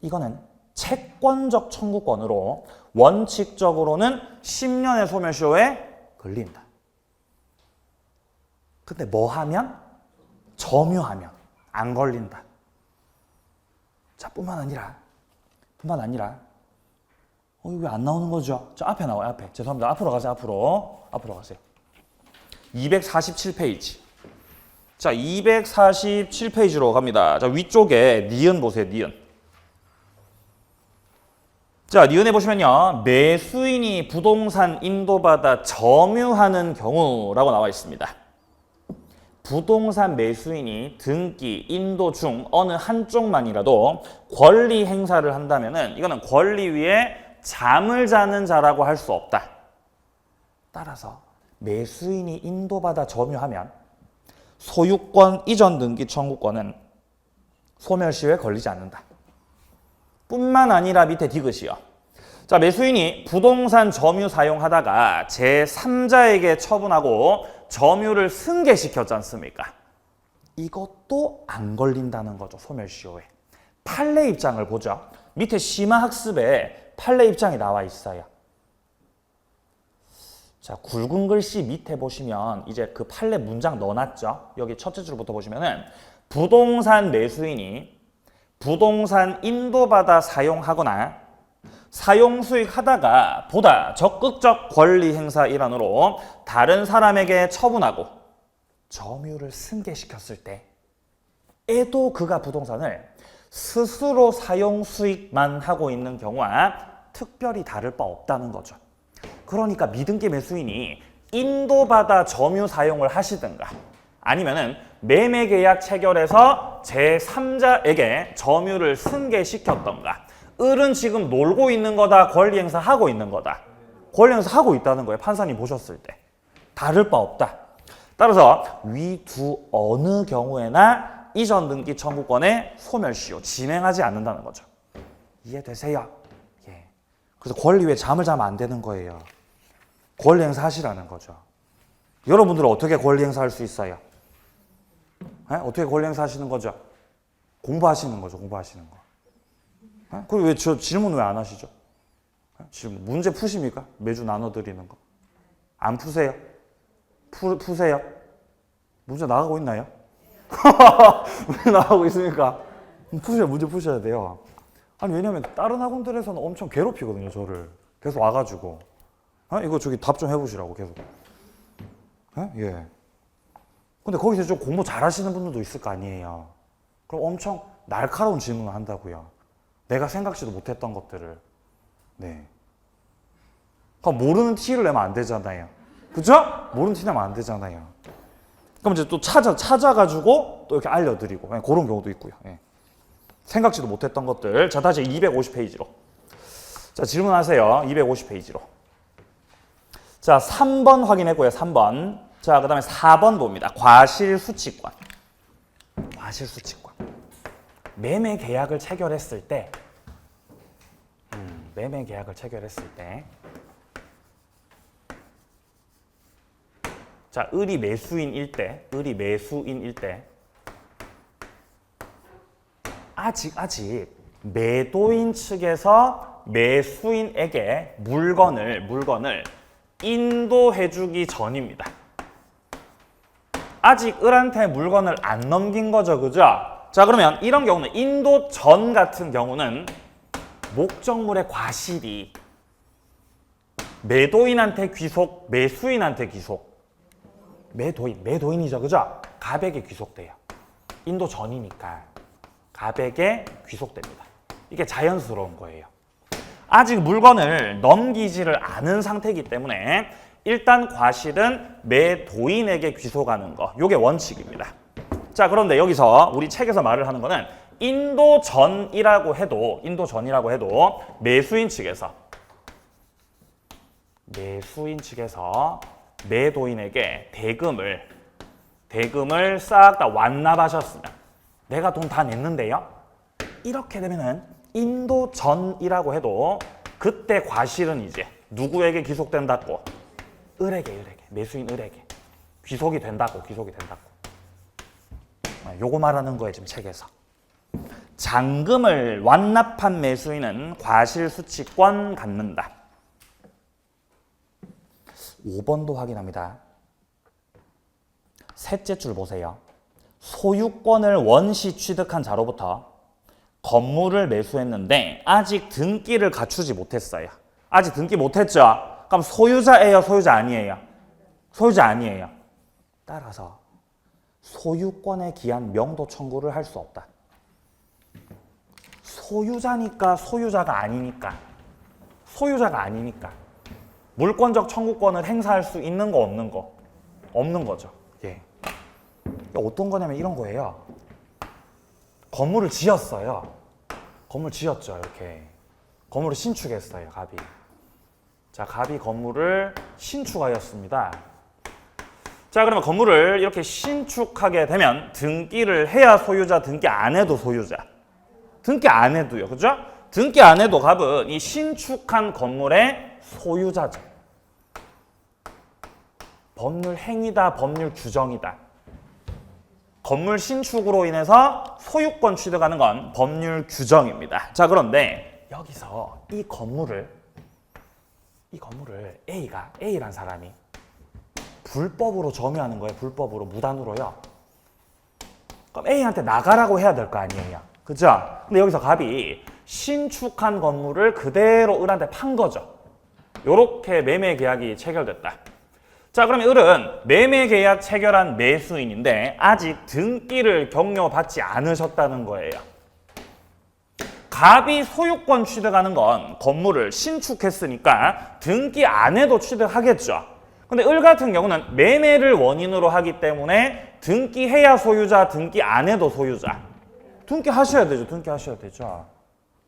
이거는 채권적 청구권으로 원칙적으로는 10년의 소멸시효에 걸린다. 근데 뭐 하면? 점유하면 안 걸린다. 자, 뿐만 아니라 왜 안 나오는 거죠? 저 앞에 나와요. 앞에. 죄송합니다. 앞으로 가세요. 앞으로 가세요. 247페이지. 자, 247페이지로 갑니다. 자, 위쪽에 니은 보세요. 니은. 자, 니은에 보시면요. 매수인이 부동산 인도받아 점유하는 경우라고 나와 있습니다. 부동산 매수인이 등기, 인도 중 어느 한쪽만이라도 권리 행사를 한다면은 이거는 권리 위에 잠을 자는 자라고 할 수 없다. 따라서 매수인이 인도받아 점유하면 소유권 이전 등기 청구권은 소멸시효에 걸리지 않는다. 뿐만 아니라 밑에 디귿이요. 자, 매수인이 부동산 점유 사용하다가 제3자에게 처분하고 점유를 승계시켰지 않습니까? 이것도 안 걸린다는 거죠, 소멸시효에. 판례 입장을 보죠. 밑에 심화학습에 판례 입장이 나와 있어요. 자, 굵은 글씨 밑에 보시면 이제 그 판례 문장 넣어놨죠. 여기 첫째 줄부터 보시면은 부동산 매수인이 부동산 인도받아 사용하거나 사용 수익하다가 보다 적극적 권리 행사 일환으로 다른 사람에게 처분하고 점유를 승계시켰을 때에도 그가 부동산을 스스로 사용 수익만 하고 있는 경우와 특별히 다를 바 없다는 거죠. 그러니까 미등기 매수인이 인도받아 점유 사용을 하시든가 아니면은 매매계약 체결해서 제3자에게 점유를 승계시켰던가 을은 지금 놀고 있는 거다, 권리 행사하고 있는 거다. 권리 행사하고 있다는 거예요. 판사님 보셨을 때. 다를 바 없다. 따라서 위 두 어느 경우에나 이전 등기 청구권의 소멸시효 진행하지 않는다는 거죠. 이해되세요? 예. 그래서 권리 외에 잠을 자면 안 되는 거예요. 권리 행사하시라는 거죠. 여러분들은 어떻게 권리 행사할 수 있어요? 에? 어떻게 권리 행사하시는 거죠? 공부하시는 거죠. 공부하시는 거. 그리고 왜 저 질문 왜 안 하시죠? 질문 문제 푸십니까? 매주 나눠드리는 거. 안 푸세요? 푸세요? 문제 나가고 있나요? 문제 나가고 있으니까 푸세요. 문제 푸셔야 돼요. 아니 왜냐면 다른 학원들에서는 엄청 괴롭히거든요. 저를 계속 와가지고 이거 저기 답 좀 해보시라고 계속. 예. 근데 거기서 좀 공부 잘하시는 분들도 있을 거 아니에요. 그럼 엄청 날카로운 질문을 한다고요. 내가 생각지도 못했던 것들을. 네. 그럼 모르는 티를 내면 안 되잖아요. 그죠? 모르는 티 내면 안 되잖아요. 그럼 이제 또 찾아가지고 또 이렇게 알려드리고 그런 경우도 있고요. 예. 생각지도 못했던 것들. 자, 다시 250페이지로. 자, 질문하세요. 250페이지로. 자, 3번 확인했고요. 3번. 자, 그 다음에 4번 봅니다. 과실수취권. 과실수취권. 매매 계약을 체결했을 때 매매 계약을 체결했을 때 자, 을이 매수인일 때 아직 매도인 측에서 매수인에게 물건을 인도해주기 전입니다. 아직 을한테 물건을 안 넘긴 거죠, 그죠? 자, 그러면 이런 경우는 인도 전 같은 경우는 목적물의 과실이 매도인한테 귀속, 매수인한테 귀속. 매도인이죠, 그죠? 갑에게 귀속돼요. 인도 전이니까 갑에게 귀속됩니다. 이게 자연스러운 거예요. 아직 물건을 넘기지를 않은 상태이기 때문에 일단 과실은 매도인에게 귀속하는 거. 이게 원칙입니다. 자, 그런데 여기서 우리 책에서 말을 하는 거는 인도 전이라고 해도 매수인 측에서 매도인에게 대금을 싹 다 완납하셨으면 내가 돈 다 냈는데요. 이렇게 되면은 인도 전이라고 해도 그때 과실은 이제 누구에게 귀속된다고? 을에게 매수인 을에게 귀속이 된다고. 요거 말하는 거예요, 지금 책에서. 잔금을 완납한 매수인은 과실수취권 갖는다. 5번도 확인합니다. 셋째 줄 보세요. 소유권을 원시 취득한 자로부터 건물을 매수했는데 아직 등기를 갖추지 못했어요. 아직 등기 못했죠? 그럼 소유자예요, 소유자 아니에요? 소유자 아니에요. 따라서 소유권에 기한 명도 청구를 할 수 없다. 소유자니까 소유자가 아니니까 물권적 청구권을 행사할 수 있는 거 없는 거? 없는 거죠. 예. 어떤 거냐면 이런 거예요. 건물을 지었어요. 건물 지었죠, 이렇게. 건물을 신축했어요. 갑이. 자, 갑이 건물을 신축하였습니다. 자, 그러면 건물을 이렇게 신축하게 되면 등기를 해야 소유자, 등기 안 해도 소유자. 등기 안 해도요. 그죠? 등기 안 해도 갑은 이 신축한 건물의 소유자죠. 법률 행위다, 법률 규정이다. 건물 신축으로 인해서 소유권 취득하는 건 법률 규정입니다. 자, 그런데 여기서 이 건물을 A란 사람이 불법으로 점유하는 거예요. 불법으로, 무단으로요. 그럼 A한테 나가라고 해야 될 거 아니에요. 그죠? 근데 여기서 갑이 신축한 건물을 그대로 을한테 판 거죠. 요렇게 매매 계약이 체결됐다. 자, 그러면 을은 매매 계약 체결한 매수인인데 아직 등기를 경료받지 않으셨다는 거예요. 갑이 소유권 취득하는 건 건물을 신축했으니까 등기 안 해도 취득하겠죠. 근데 을 같은 경우는 매매를 원인으로 하기 때문에 등기해야 소유자, 등기 안 해도 소유자. 등기하셔야 되죠. 등기하셔야 되죠.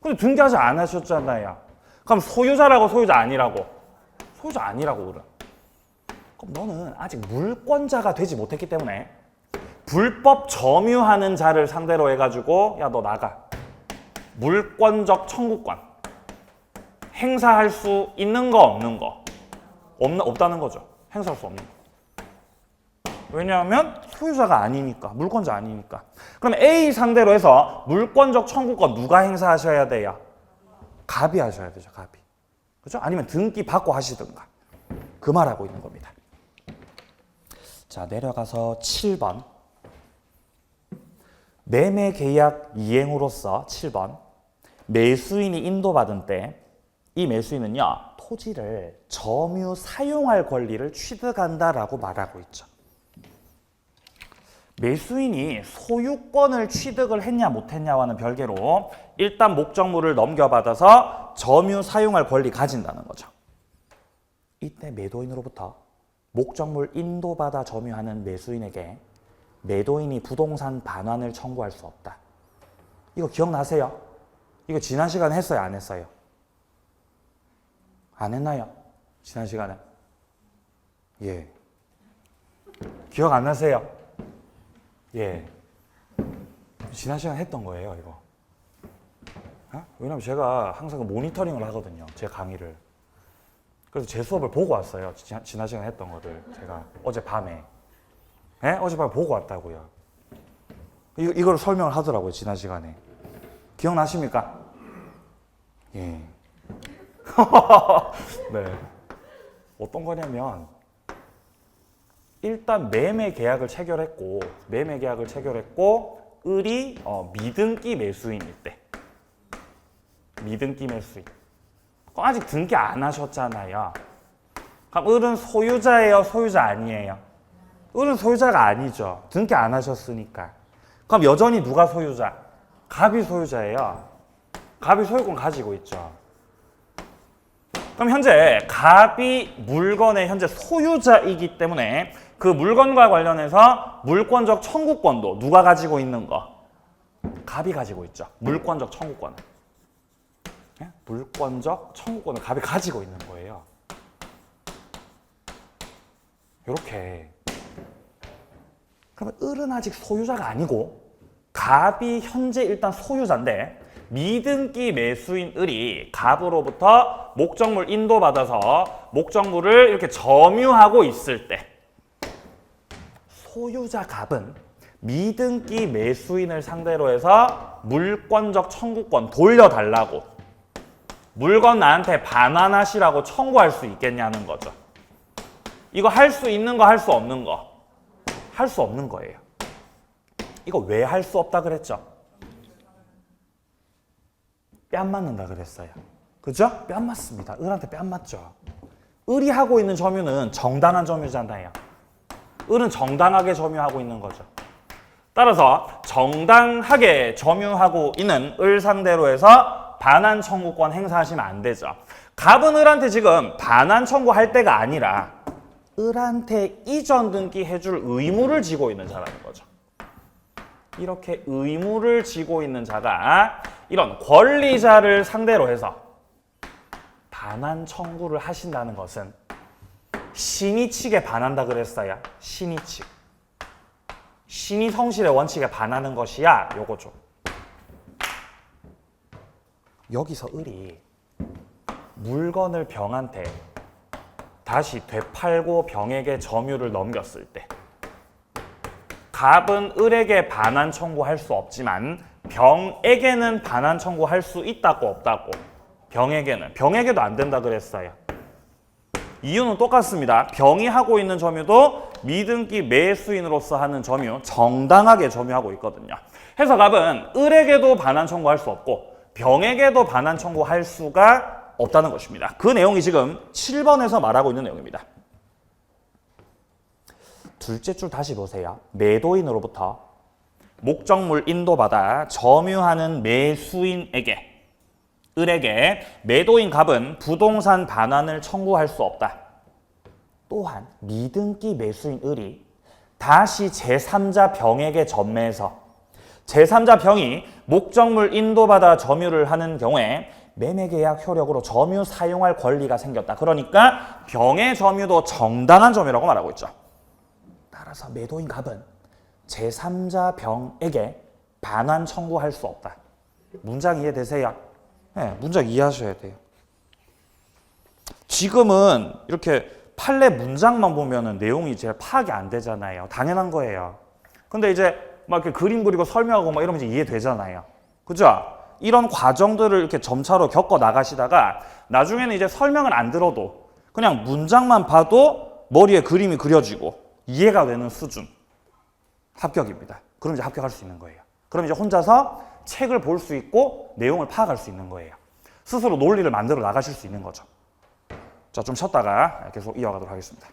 근데 등기하지 안 하셨잖아요. 그럼 소유자라고 소유자 아니라고? 소유자 아니라고 을은. 그럼 너는 아직 물권자가 되지 못했기 때문에 불법 점유하는 자를 상대로 해가지고 야, 너 나가. 물권적 청구권. 행사할 수 있는 거 없는 거? 없다는 거죠. 행사할 수 없는 거. 왜냐하면 소유자가 아니니까. 물권자 아니니까. 그럼 A 상대로 해서 물권적 청구권 누가 행사하셔야 돼요? 갑이 하셔야 되죠. 갑이. 그죠? 아니면 등기 받고 하시든가. 그 말하고 있는 겁니다. 자, 내려가서 7번. 매매 계약 이행으로서 7번. 매수인이 인도받은 때 이 매수인은요, 토지를 점유 사용할 권리를 취득한다라고 말하고 있죠. 매수인이 소유권을 취득을 했냐 못했냐와는 별개로 일단 목적물을 넘겨받아서 점유 사용할 권리 가진다는 거죠. 이때 매도인으로부터 목적물 인도받아 점유하는 매수인에게 매도인이 부동산 반환을 청구할 수 없다. 이거 기억나세요? 이거 지난 시간에 했어요? 안 했어요? 안 했나요? 지난 시간에? 예. 기억 안 나세요? 예. 지난 시간에 했던 거예요, 이거. 왜냐면 제가 항상 모니터링을 하거든요, 제 강의를. 그래서 제 수업을 보고 왔어요, 지난 시간에 했던 거를. 제가 어젯밤에. 예? 어젯밤에 보고 왔다고요. 이걸 설명을 하더라고요, 지난 시간에. 기억나십니까? 예. 네. 어떤 거냐면 일단 매매 계약을 체결했고 을이 미등기 매수인일 때 미등기 매수인 아직 등기 안 하셨잖아요. 그럼 을은 소유자예요? 소유자 아니에요? 을은 소유자가 아니죠. 등기 안 하셨으니까. 그럼 여전히 누가 소유자? 갑이 소유자예요. 갑이 소유권 가지고 있죠. 그럼 현재 갑이 물건의 현재 소유자이기 때문에 그 물건과 관련해서 물권적 청구권도 누가 가지고 있는 거? 갑이 가지고 있죠. 물권적 청구권을. 네? 물권적 청구권을 갑이 가지고 있는 거예요. 이렇게. 그러면 을은 아직 소유자가 아니고 갑이 현재 일단 소유자인데 미등기 매수인 을이 갑으로부터 목적물 인도받아서 목적물을 이렇게 점유하고 있을 때 소유자 갑은 미등기 매수인을 상대로 해서 물권적 청구권 돌려달라고 물건 나한테 반환하시라고 청구할 수 있겠냐는 거죠. 이거 할 수 있는 거 할 수 없는 거? 할 수 없는 거예요. 이거 왜 할 수 없다 그랬죠? 뺨 맞는다 그랬어요. 그죠? 뺨 맞습니다. 을한테 뺨 맞죠. 을이 하고 있는 점유는 정당한 점유잖아요. 을은 정당하게 점유하고 있는 거죠. 따라서 정당하게 점유하고 있는 을 상대로 해서 반환 청구권 행사하시면 안 되죠. 갑은 을한테 지금 반환 청구할 때가 아니라 을한테 이전 등기 해줄 의무를 지고 있는 자라는 거죠. 이렇게 의무를 지고 있는 자가 이런 권리자를 상대로 해서 반환 청구를 하신다는 것은 신의 측에 반한다 그랬어요. 신의 측. 신의 성실의 원칙에 반하는 것이야. 요거죠. 여기서 을이 물건을 병한테 다시 되팔고 병에게 점유를 넘겼을 때 갑은 을에게 반환 청구할 수 없지만 병에게는 반환 청구할 수 있다고 없다고? 병에게도 안 된다 그랬어요. 이유는 똑같습니다. 병이 하고 있는 점유도 미등기 매수인으로서 하는 점유, 정당하게 점유하고 있거든요. 해서 갑은 을에게도 반환 청구할 수 없고 병에게도 반환 청구할 수가 없다는 것입니다. 그 내용이 지금 7번에서 말하고 있는 내용입니다. 둘째 줄 다시 보세요. 매도인으로부터 목적물 인도받아 점유하는 매수인에게 을에게 매도인 갑은 부동산 반환을 청구할 수 없다. 또한 미등기 매수인 을이 다시 제3자 병에게 전매해서 제3자 병이 목적물 인도받아 점유를 하는 경우에 매매계약 효력으로 점유 사용할 권리가 생겼다. 그러니까 병의 점유도 정당한 점유라고 말하고 있죠. 따라서 매도인 갑은 제3자 병에게 반환 청구할 수 없다. 문장 이해되세요? 네, 문장 이해하셔야 돼요. 지금은 이렇게 판례 문장만 보면은 내용이 제일 파악이 안 되잖아요. 당연한 거예요. 근데 이제 막 이렇게 그림 그리고 설명하고 막 이러면 이제 이해되잖아요. 그죠? 이런 과정들을 이렇게 점차로 겪어 나가시다가 나중에는 이제 설명을 안 들어도 그냥 문장만 봐도 머리에 그림이 그려지고 이해가 되는 수준. 합격입니다. 그럼 이제 합격할 수 있는 거예요. 그럼 이제 혼자서 책을 볼 수 있고 내용을 파악할 수 있는 거예요. 스스로 논리를 만들어 나가실 수 있는 거죠. 자, 좀 쉬었다가 계속 이어가도록 하겠습니다.